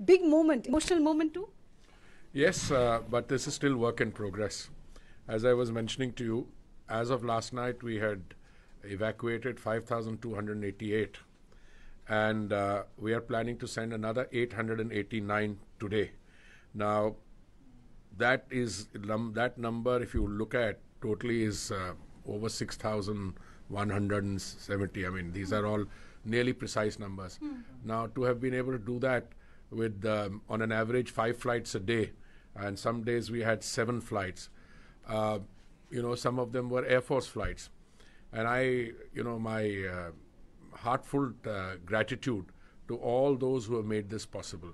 Big moment, emotional moment too? Yes, but this is still work in progress. As I was mentioning to you, as of last night, we had evacuated 5,288, and we are planning to send another 889 today. Now, that number, if you look at totally, is over 6,170. I mean, these are all nearly precise numbers. Now, to have been able to do that with on an average 5 flights a day, and some days we had 7 flights. Some of them were Air Force flights, and my heartfelt gratitude to all those who have made this possible.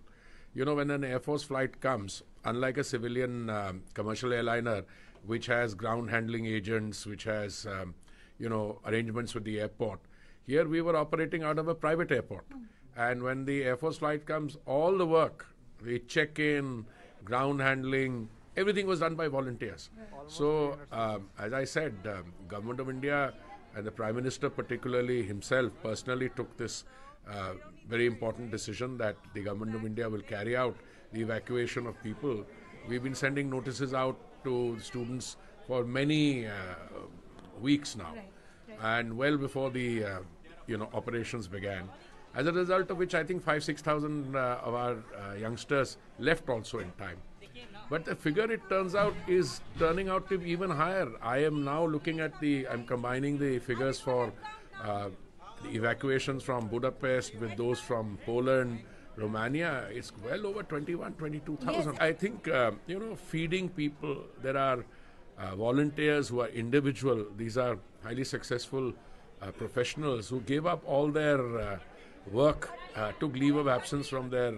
When an Air Force flight comes, unlike a civilian commercial airliner, which has ground handling agents, which has arrangements with the airport, here we were operating out of a private airport. And when the Air Force flight comes, all the work, the check-in, ground handling, everything was done by volunteers. So, as I said, Government of India and the Prime Minister particularly himself personally took this very important decision that the Government of India will carry out the evacuation of people. We've been sending notices out to students for many weeks now, and well before the operations began. As a result of which, I think 5,000-6,000 of our youngsters left also in time. But the figure, it turns out, is turning out to be even higher. I am now looking at I'm combining the figures for the evacuations from Budapest with those from Poland, Romania. It's well over 22,000. Yes. I think, feeding people, there are volunteers who are individual. These are highly successful professionals who gave up all their work, took leave of absence from their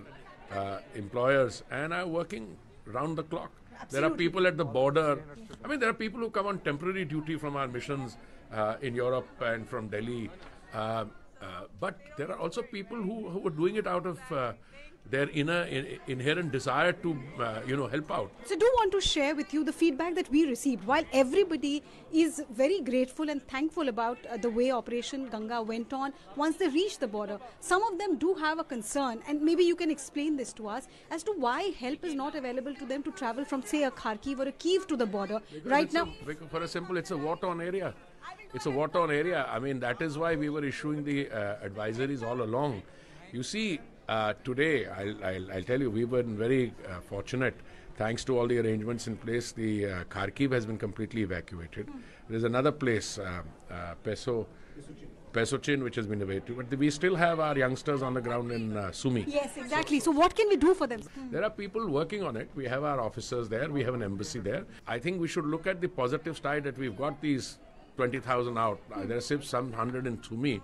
employers, and are working round the clock. Absolutely. There are people at the border. I mean, there are people who come on temporary duty from our missions in Europe and from Delhi. But there are also people who are doing it out of their inherent desire to, help out. So, do want to share with you the feedback that we received. While everybody is very grateful and thankful about the way Operation Ganga went on once they reached the border, some of them do have a concern, and maybe you can explain this to us as to why help is not available to them to travel from, say, a Kharkiv or a Kyiv to the border right now. It's a war-torn area. It's a war-torn area. I mean, that is why we were issuing the advisories all along. You see, today, I'll tell you, we were very fortunate. Thanks to all the arrangements in place, the Kharkiv has been completely evacuated. There's another place, Pesochin, which has been evacuated. But we still have our youngsters on the ground in Sumy. Yes, exactly. So what can we do for them? There are people working on it. We have our officers there. We have an embassy there. I think we should look at the positive side that we've got these 20,000 out. There are some 100 in Sumy.